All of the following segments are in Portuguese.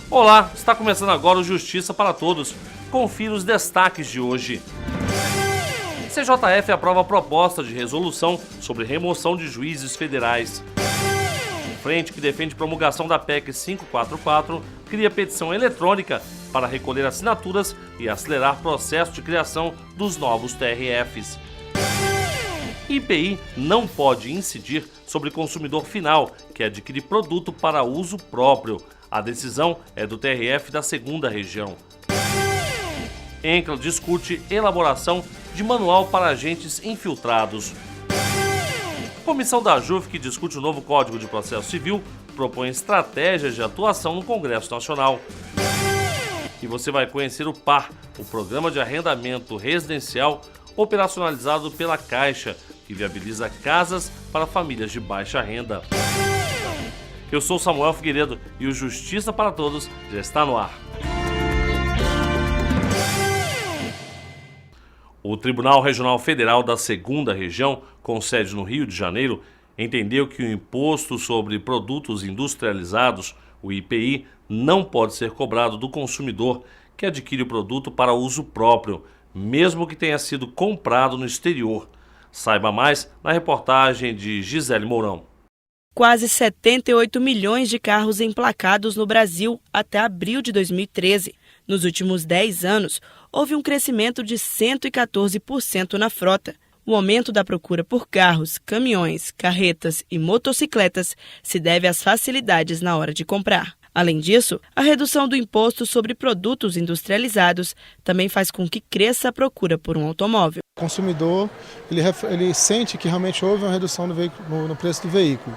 Olá, está começando agora o Justiça para Todos. Confira os destaques de hoje. CJF aprova a proposta de resolução sobre remoção de juízes federais. Frente que defende promulgação da PEC 544 cria petição eletrônica para recolher assinaturas e acelerar processo de criação dos novos TRFs. IPI não pode incidir sobre consumidor final que adquire produto para uso próprio. A decisão é do TRF da 2ª Região. ENCLA discute elaboração de manual para agentes infiltrados. Comissão da JUF, que discute o novo Código de Processo Civil, propõe estratégias de atuação no Congresso Nacional. E você vai conhecer o PAR, o Programa de Arrendamento Residencial operacionalizado pela Caixa, que viabiliza casas para famílias de baixa renda. Eu sou Samuel Figueiredo e o Justiça para Todos já está no ar. O Tribunal Regional Federal da 2ª Região, com sede no Rio de Janeiro, entendeu que o Imposto sobre Produtos Industrializados, o IPI, não pode ser cobrado do consumidor que adquire o produto para uso próprio, mesmo que tenha sido comprado no exterior. Saiba mais na reportagem de Gisele Mourão. Quase 78 milhões de carros emplacados no Brasil até abril de 2013. Nos últimos 10 anos, houve um crescimento de 114% na frota. O aumento da procura por carros, caminhões, carretas e motocicletas se deve às facilidades na hora de comprar. Além disso, a redução do imposto sobre produtos industrializados também faz com que cresça a procura por um automóvel. O consumidor ele sente que realmente houve uma redução no preço do veículo.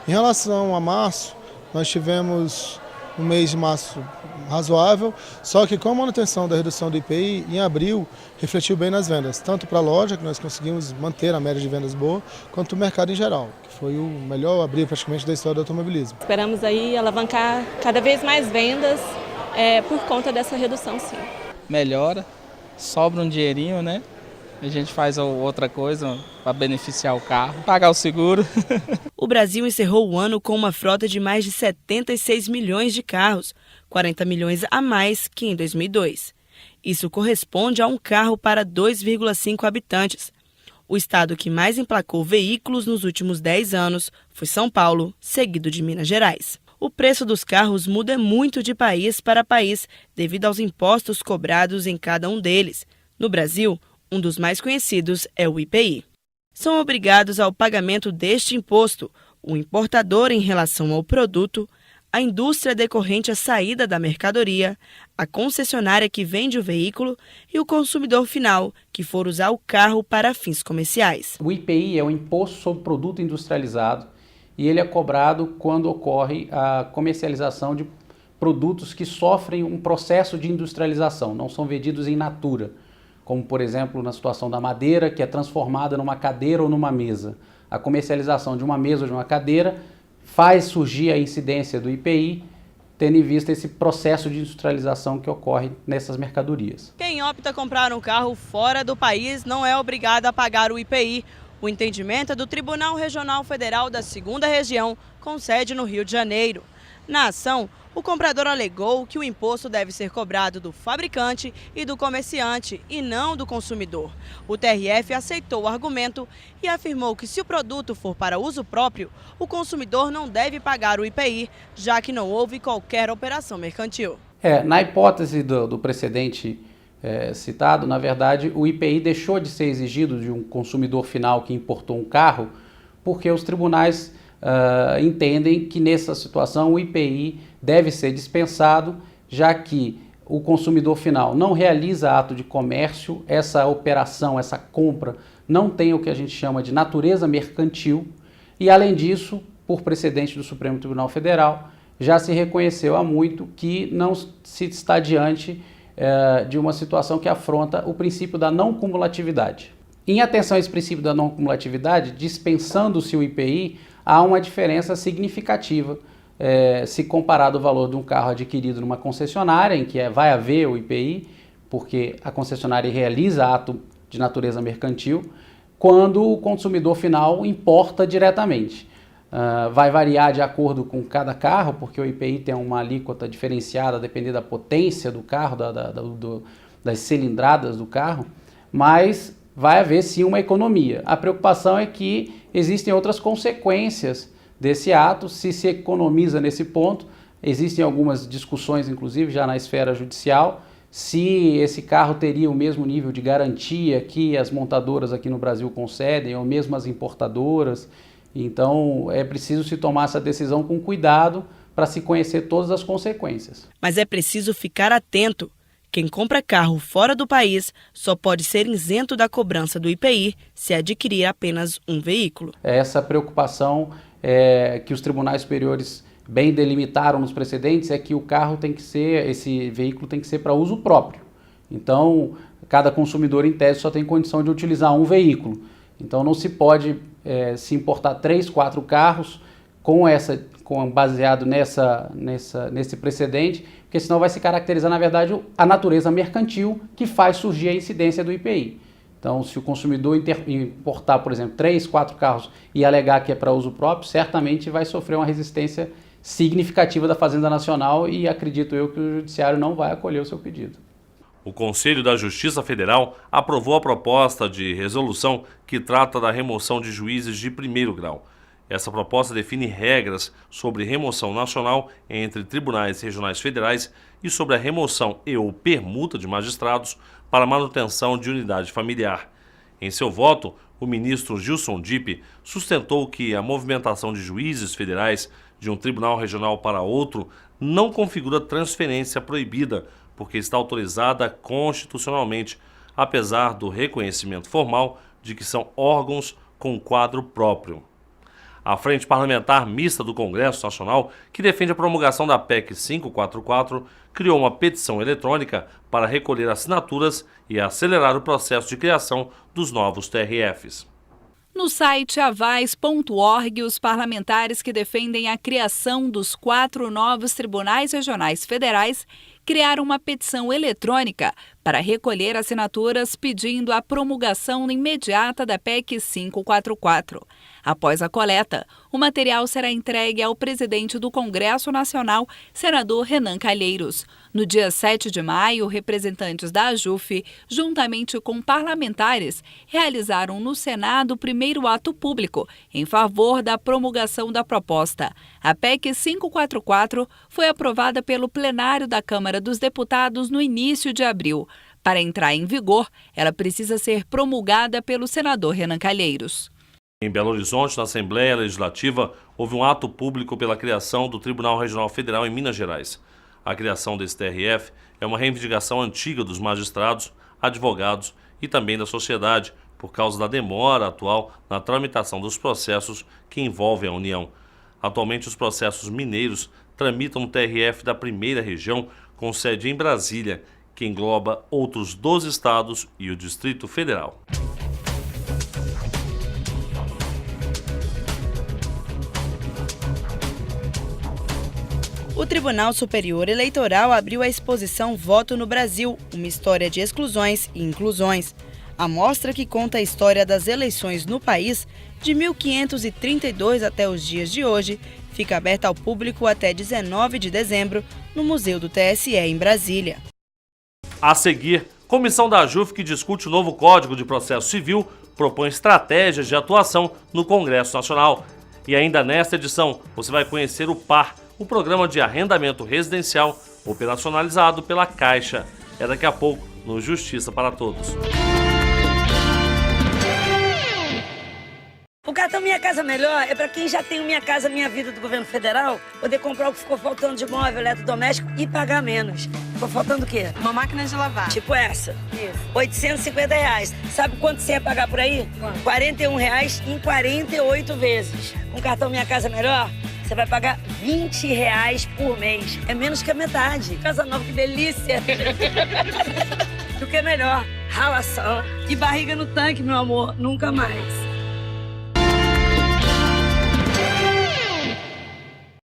Em relação a março, nós tivemos um mês de março razoável, só que com a manutenção da redução do IPI, em abril, refletiu bem nas vendas, tanto para a loja, que nós conseguimos manter a média de vendas boa, quanto o mercado em geral, que foi o melhor abril praticamente da história do automobilismo. Esperamos aí alavancar cada vez mais vendas por conta dessa redução, sim. Melhora, sobra um dinheirinho, né? A gente faz outra coisa para beneficiar o carro, pagar o seguro. O Brasil encerrou o ano com uma frota de mais de 76 milhões de carros, 40 milhões a mais que em 2002. Isso corresponde a um carro para 2,5 habitantes. O estado que mais emplacou veículos nos últimos 10 anos foi São Paulo, seguido de Minas Gerais. O preço dos carros muda muito de país para país devido aos impostos cobrados em cada um deles. No Brasil, um dos mais conhecidos é o IPI. São obrigados ao pagamento deste imposto o importador em relação ao produto, a indústria decorrente à saída da mercadoria, a concessionária que vende o veículo e o consumidor final, que for usar o carro para fins comerciais. O IPI é o Imposto sobre Produto Industrializado e ele é cobrado quando ocorre a comercialização de produtos que sofrem um processo de industrialização, não são vendidos in natura, como por exemplo na situação da madeira, que é transformada numa cadeira ou numa mesa. A comercialização de uma mesa ou de uma cadeira faz surgir a incidência do IPI, tendo em vista esse processo de industrialização que ocorre nessas mercadorias. Quem opta comprar um carro fora do país não é obrigado a pagar o IPI. O entendimento é do Tribunal Regional Federal da 2ª Região, com sede no Rio de Janeiro. Na ação, o comprador alegou que o imposto deve ser cobrado do fabricante e do comerciante e não do consumidor. O TRF aceitou o argumento e afirmou que se o produto for para uso próprio, o consumidor não deve pagar o IPI, já que não houve qualquer operação mercantil. Na hipótese do precedente citado, na verdade, o IPI deixou de ser exigido de um consumidor final que importou um carro, porque os tribunais entendem que nessa situação o IPI deve ser dispensado, já que o consumidor final não realiza ato de comércio, essa operação, essa compra não tem o que a gente chama de natureza mercantil e, além disso, por precedente do Supremo Tribunal Federal, já se reconheceu há muito que não se está diante de uma situação que afronta o princípio da não cumulatividade. Em atenção a esse princípio da não cumulatividade, dispensando-se o IPI, há uma diferença significativa se comparado o valor de um carro adquirido numa concessionária, em que vai haver o IPI, porque a concessionária realiza ato de natureza mercantil, quando o consumidor final importa diretamente. vai variar de acordo com cada carro, porque o IPI tem uma alíquota diferenciada dependendo da potência do carro, das cilindradas do carro, mas vai haver sim uma economia. A preocupação é que existem outras consequências desse ato, se economiza nesse ponto. Existem algumas discussões, inclusive, já na esfera judicial, se esse carro teria o mesmo nível de garantia que as montadoras aqui no Brasil concedem, ou mesmo as importadoras. Então, é preciso se tomar essa decisão com cuidado para se conhecer todas as consequências. Mas é preciso ficar atento. Quem compra carro fora do país só pode ser isento da cobrança do IPI se adquirir apenas um veículo. Essa preocupação que os tribunais superiores bem delimitaram nos precedentes é que o carro tem que ser, esse veículo tem que ser para uso próprio. Então, cada consumidor em tese só tem condição de utilizar um veículo. Então, não se pode se importar 3, 4 carros baseado nesse precedente, porque senão vai se caracterizar, na verdade, a natureza mercantil que faz surgir a incidência do IPI. Então, se o consumidor importar, por exemplo, 3, 4 carros e alegar que é para uso próprio, certamente vai sofrer uma resistência significativa da Fazenda Nacional e acredito eu que o Judiciário não vai acolher o seu pedido. O Conselho da Justiça Federal aprovou a proposta de resolução que trata da remoção de juízes de primeiro grau. Essa proposta define regras sobre remoção nacional entre tribunais regionais federais e sobre a remoção e/ou permuta de magistrados para manutenção de unidade familiar. Em seu voto, o ministro Gilson Dipp sustentou que a movimentação de juízes federais de um tribunal regional para outro não configura transferência proibida, porque está autorizada constitucionalmente, apesar do reconhecimento formal de que são órgãos com quadro próprio. A Frente Parlamentar Mista do Congresso Nacional, que defende a promulgação da PEC 544, criou uma petição eletrônica para recolher assinaturas e acelerar o processo de criação dos novos TRFs. No site avaz.org, os parlamentares que defendem a criação dos 4 novos tribunais regionais federais criaram uma petição eletrônica para recolher assinaturas pedindo a promulgação imediata da PEC 544. Após a coleta, o material será entregue ao presidente do Congresso Nacional, senador Renan Calheiros. No dia 7 de maio, representantes da AJUF, juntamente com parlamentares, realizaram no Senado o primeiro ato público em favor da promulgação da proposta. A PEC 544 foi aprovada pelo plenário da Câmara dos Deputados no início de abril. Para entrar em vigor, ela precisa ser promulgada pelo senador Renan Calheiros. Em Belo Horizonte, na Assembleia Legislativa, houve um ato público pela criação do Tribunal Regional Federal em Minas Gerais. A criação desse TRF é uma reivindicação antiga dos magistrados, advogados e também da sociedade, por causa da demora atual na tramitação dos processos que envolvem a União. Atualmente, os processos mineiros tramitam no TRF da primeira região, com sede em Brasília, que engloba outros 12 estados e o Distrito Federal. O Tribunal Superior Eleitoral abriu a exposição Voto no Brasil, uma história de exclusões e inclusões. A mostra, que conta a história das eleições no país, de 1532 até os dias de hoje, fica aberta ao público até 19 de dezembro, no Museu do TSE, em Brasília. A seguir, comissão da AJUF, que discute o novo Código de Processo Civil, propõe estratégias de atuação no Congresso Nacional. E ainda nesta edição, você vai conhecer o PAR, o Programa de Arrendamento Residencial, operacionalizado pela Caixa. É daqui a pouco, no Justiça para Todos. O cartão Minha Casa Melhor é para quem já tem o Minha Casa Minha Vida do governo federal, poder comprar o que ficou faltando de móvel, eletrodoméstico e pagar menos. Ficou faltando o quê? Uma máquina de lavar. Tipo essa? Isso. R$850. Sabe quanto você ia pagar por aí? R$41 em 48 vezes. Com o cartão Minha Casa Melhor, você vai pagar R$20 por mês. É menos que a metade. Casa nova, que delícia! O que é melhor? Ralação e barriga no tanque, meu amor. Nunca mais.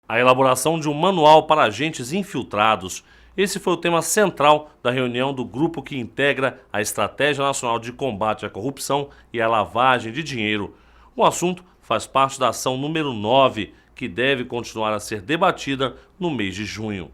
A elaboração de um manual para agentes infiltrados. Esse foi o tema central da reunião do grupo que integra a Estratégia Nacional de Combate à Corrupção e à Lavagem de Dinheiro. O assunto faz parte da ação número 9, que deve continuar a ser debatida no mês de junho.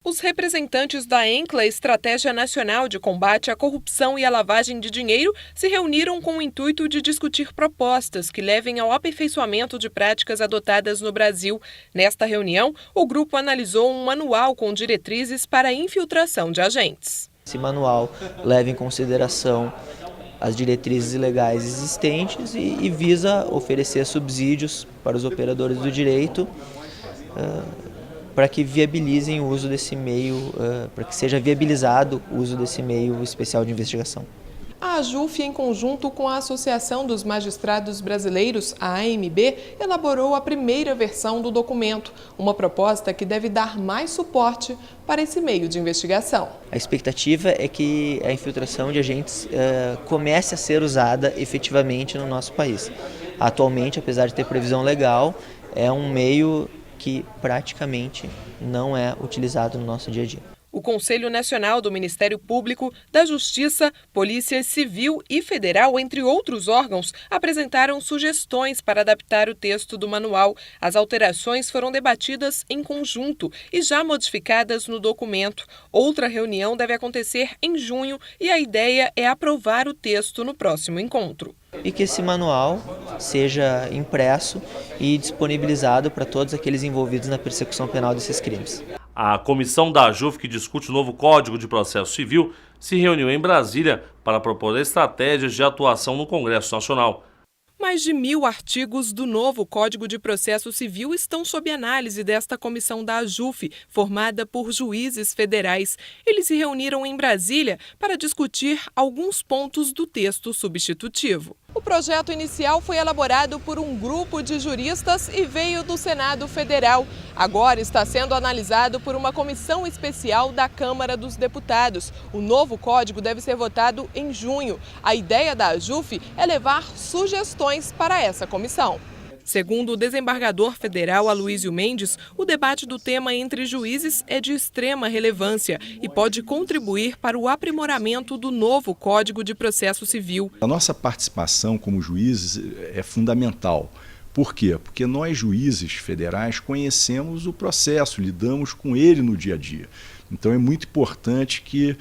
Os representantes da ENCLA, Estratégia Nacional de Combate à Corrupção e à Lavagem de Dinheiro, se reuniram com o intuito de discutir propostas que levem ao aperfeiçoamento de práticas adotadas no Brasil. Nesta reunião, o grupo analisou um manual com diretrizes para a infiltração de agentes. Esse manual leva em consideração as diretrizes legais existentes e visa oferecer subsídios para os operadores do direito para que viabilizem o uso desse meio, para que seja viabilizado o uso desse meio especial de investigação. A AJUF, em conjunto com a Associação dos Magistrados Brasileiros, a AMB, elaborou a primeira versão do documento, uma proposta que deve dar mais suporte para esse meio de investigação. A expectativa é que a infiltração de agentes comece a ser usada efetivamente no nosso país. Atualmente, apesar de ter previsão legal, é um meio que praticamente não é utilizado no nosso dia a dia. O Conselho Nacional do Ministério Público, da Justiça, Polícia Civil e Federal, entre outros órgãos, apresentaram sugestões para adaptar o texto do manual. As alterações foram debatidas em conjunto e já modificadas no documento. Outra reunião deve acontecer em junho e a ideia é aprovar o texto no próximo encontro. E que esse manual seja impresso e disponibilizado para todos aqueles envolvidos na persecução penal desses crimes. A comissão da AJUF, que discute o novo Código de Processo Civil, se reuniu em Brasília para propor estratégias de atuação no Congresso Nacional. Mais de 1.000 artigos do novo Código de Processo Civil estão sob análise desta comissão da AJUF, formada por juízes federais. Eles se reuniram em Brasília para discutir alguns pontos do texto substitutivo. O projeto inicial foi elaborado por um grupo de juristas e veio do Senado Federal. Agora está sendo analisado por uma comissão especial da Câmara dos Deputados. O novo código deve ser votado em junho. A ideia da AJUF é levar sugestões para essa comissão. Segundo o desembargador federal Aloysio Mendes, o debate do tema entre juízes é de extrema relevância e pode contribuir para o aprimoramento do novo Código de Processo Civil. A nossa participação como juízes é fundamental. Por quê? Porque nós, juízes federais, conhecemos o processo, lidamos com ele no dia a dia. Então é muito importante que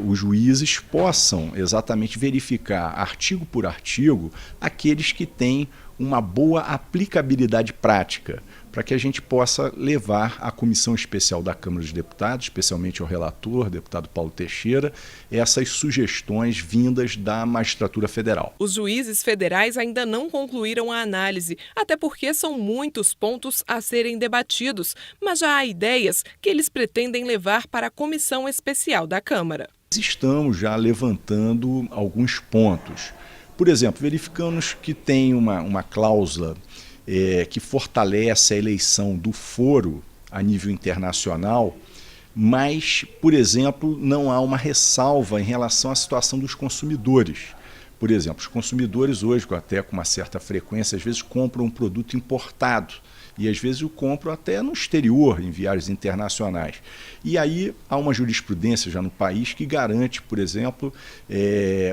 os juízes possam exatamente verificar, artigo por artigo, aqueles que têm uma boa aplicabilidade prática, para que a gente possa levar à Comissão Especial da Câmara dos Deputados, especialmente ao relator, deputado Paulo Teixeira, essas sugestões vindas da Magistratura Federal. Os juízes federais ainda não concluíram a análise, até porque são muitos pontos a serem debatidos, mas já há ideias que eles pretendem levar para a Comissão Especial da Câmara. Estamos já levantando alguns pontos. Por exemplo, verificamos que tem uma cláusula que fortalece a eleição do foro a nível internacional, mas, por exemplo, não há uma ressalva em relação à situação dos consumidores. Por exemplo, os consumidores hoje, até com uma certa frequência, às vezes compram um produto importado e às vezes o compram até no exterior, em viagens internacionais. E aí há uma jurisprudência já no país que garante, por exemplo,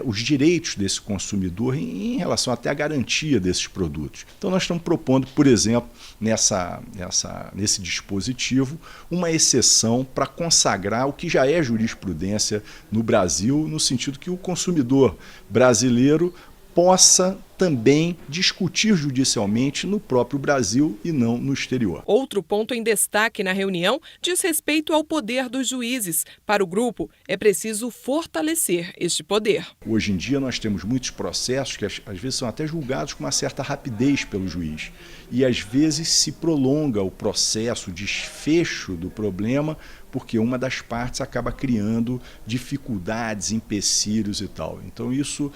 os direitos desse consumidor em relação até à garantia desses produtos. Então nós estamos propondo, por exemplo, nesse dispositivo, uma exceção para consagrar o que já é jurisprudência no Brasil, no sentido que o consumidor brasileiro possa também discutir judicialmente no próprio Brasil e não no exterior. Outro ponto em destaque na reunião diz respeito ao poder dos juízes. Para o grupo, é preciso fortalecer este poder. Hoje em dia nós temos muitos processos que às vezes são até julgados com uma certa rapidez pelo juiz. E às vezes se prolonga o processo, o desfecho do problema, porque uma das partes acaba criando dificuldades, empecilhos e tal. Então isso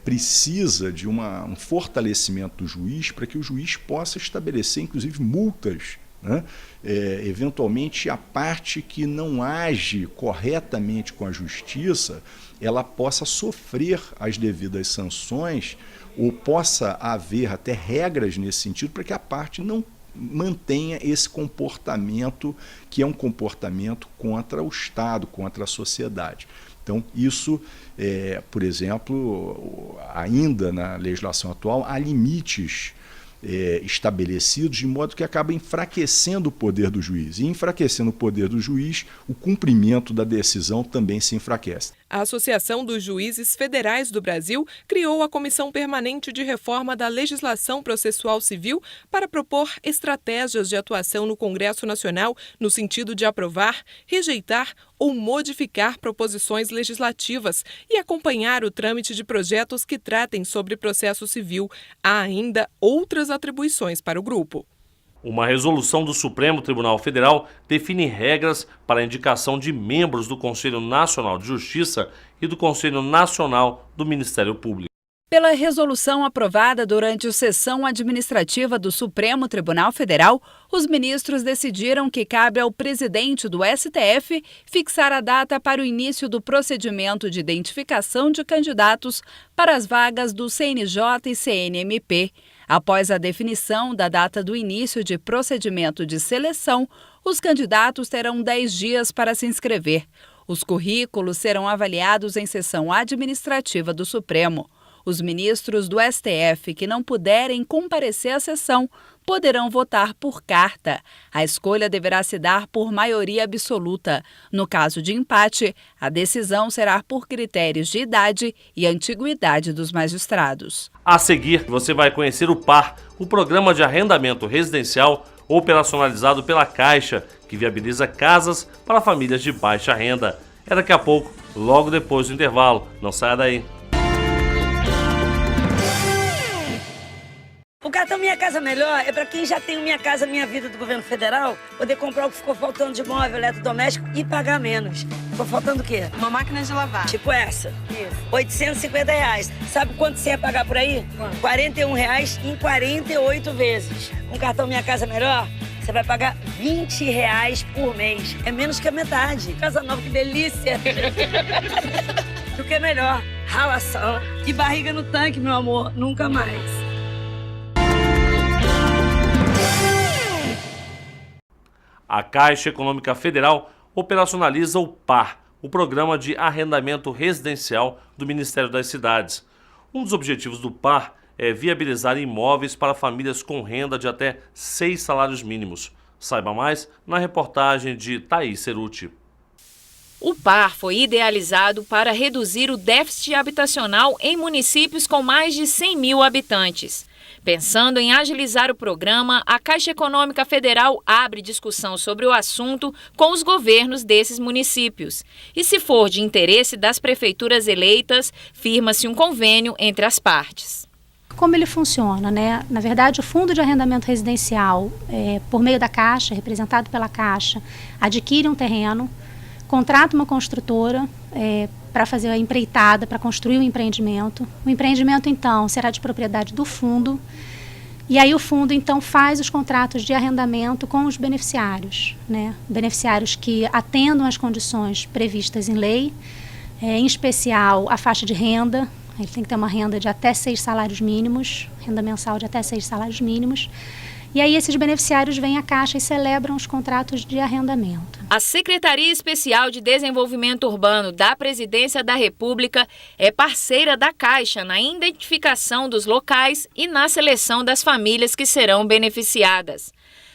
precisa de um fortalecimento do juiz para que o juiz possa estabelecer, inclusive, multas, né? Eventualmente, a parte que não age corretamente com a justiça, ela possa sofrer as devidas sanções ou possa haver até regras nesse sentido para que a parte não mantenha esse comportamento que é um comportamento contra o Estado, contra a sociedade. Então, isso, por exemplo, ainda na legislação atual, há limites estabelecidos, de modo que acaba enfraquecendo o poder do juiz. E enfraquecendo o poder do juiz, o cumprimento da decisão também se enfraquece. A Associação dos Juízes Federais do Brasil criou a Comissão Permanente de Reforma da Legislação Processual Civil para propor estratégias de atuação no Congresso Nacional no sentido de aprovar, rejeitar ou modificar proposições legislativas e acompanhar o trâmite de projetos que tratem sobre processo civil. Há ainda outras atribuições para o grupo. Uma resolução do Supremo Tribunal Federal define regras para a indicação de membros do Conselho Nacional de Justiça e do Conselho Nacional do Ministério Público. Pela resolução aprovada durante a sessão administrativa do Supremo Tribunal Federal, os ministros decidiram que cabe ao presidente do STF fixar a data para o início do procedimento de identificação de candidatos para as vagas do CNJ e CNMP. Após a definição da data do início de procedimento de seleção, os candidatos terão 10 dias para se inscrever. Os currículos serão avaliados em sessão administrativa do Supremo. Os ministros do STF que não puderem comparecer à sessão poderão votar por carta. A escolha deverá se dar por maioria absoluta. No caso de empate, a decisão será por critérios de idade e antiguidade dos magistrados. A seguir, você vai conhecer o PAR, o Programa de Arrendamento Residencial operacionalizado pela Caixa, que viabiliza casas para famílias de baixa renda. É daqui a pouco, logo depois do intervalo. Não saia daí. O cartão Minha Casa Melhor é para quem já tem o Minha Casa Minha Vida do governo federal, poder comprar o que ficou faltando de móvel, eletrodoméstico e pagar menos. Ficou faltando o quê? Uma máquina de lavar. Tipo essa. Isso. R$850. Sabe quanto você ia pagar por aí? R$41 em 48 vezes. Com o cartão Minha Casa Melhor, você vai pagar R$20 por mês. É menos que a metade. Casa nova, que delícia! O que é melhor? Ralação e barriga no tanque, meu amor. Nunca mais. A Caixa Econômica Federal operacionaliza o PAR, o Programa de Arrendamento Residencial do Ministério das Cidades. Um dos objetivos do PAR é viabilizar imóveis para famílias com renda de até 6 salários mínimos. Saiba mais na reportagem de Thaís Ceruti. O PAR foi idealizado para reduzir o déficit habitacional em municípios com mais de 100 mil habitantes. Pensando em agilizar o programa, a Caixa Econômica Federal abre discussão sobre o assunto com os governos desses municípios. E se for de interesse das prefeituras eleitas, firma-se um convênio entre as partes. Como ele funciona, né? Na verdade, o Fundo de Arrendamento Residencial, por meio da Caixa, representado pela Caixa, adquire um terreno, contrata uma construtora para fazer a empreitada, para construir o empreendimento. O empreendimento, então, será de propriedade do fundo. E aí o fundo, então, faz os contratos de arrendamento com os beneficiários, né? Beneficiários que atendam às condições previstas em lei, em especial a faixa de renda. Ele tem que ter uma renda de até 6 salários mínimos, renda mensal de até 6 salários mínimos. E aí esses beneficiários vêm à Caixa e celebram os contratos de arrendamento. A Secretaria Especial de Desenvolvimento Urbano da Presidência da República é parceira da Caixa na identificação dos locais e na seleção das famílias que serão beneficiadas.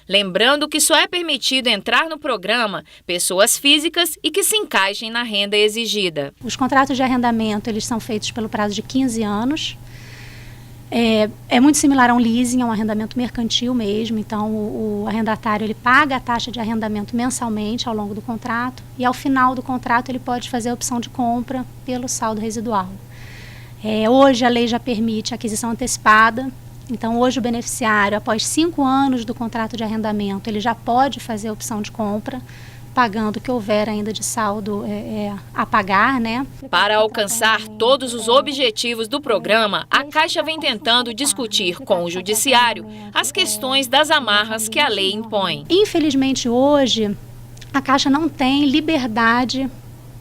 Lembrando que só é permitido entrar no programa pessoas físicas e que se encaixem na renda exigida. Os contratos de arrendamento eles são feitos pelo prazo de 15 anos. É muito similar a um leasing, a um arrendamento mercantil mesmo. Então, o arrendatário ele paga a taxa de arrendamento mensalmente ao longo do contrato e, ao final do contrato, ele pode fazer a opção de compra pelo saldo residual. Hoje, a lei já permite a aquisição antecipada. Então, hoje, o beneficiário, após 5 anos do contrato de arrendamento, ele já pode fazer a opção de compra, pagando o que houver ainda de saldo a pagar, né? Para alcançar todos os objetivos do programa, a Caixa vem tentando discutir com o Judiciário as questões das amarras que a lei impõe. Infelizmente, hoje, a Caixa não tem liberdade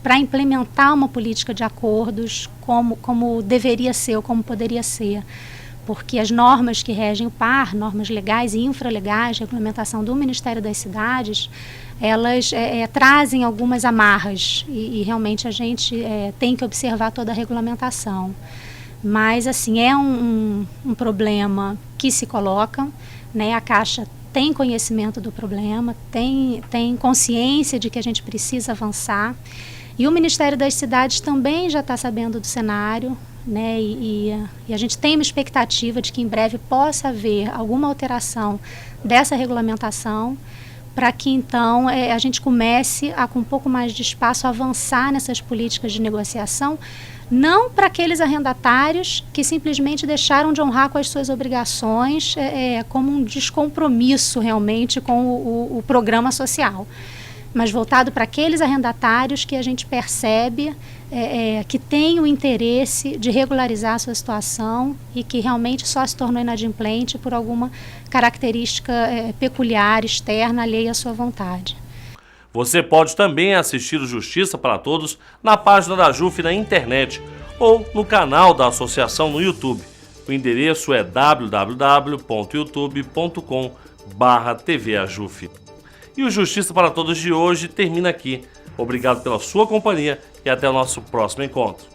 para implementar uma política de acordos como deveria ser ou como poderia ser. Porque as normas que regem o PAR, normas legais e infralegais, regulamentação do Ministério das Cidades, elas trazem algumas amarras e realmente a gente tem que observar toda a regulamentação. Mas, assim, é um problema que se coloca, né? A Caixa tem conhecimento do problema, tem consciência de que a gente precisa avançar. E o Ministério das Cidades também já está sabendo do cenário, né? E a gente tem uma expectativa de que em breve possa haver alguma alteração dessa regulamentação, para que então a gente comece a, com um pouco mais de espaço, avançar nessas políticas de negociação, não para aqueles arrendatários que simplesmente deixaram de honrar com as suas obrigações como um descompromisso realmente com o programa social, mas voltado para aqueles arrendatários que a gente percebe que têm o interesse de regularizar a sua situação e que realmente só se tornou inadimplente por alguma característica peculiar, externa, alheia à sua vontade. Você pode também assistir o Justiça para Todos na página da AJUF na internet ou no canal da associação no YouTube. O endereço é www.youtube.com/tvajuf. E o Justiça para Todos de hoje termina aqui. Obrigado pela sua companhia e até o nosso próximo encontro.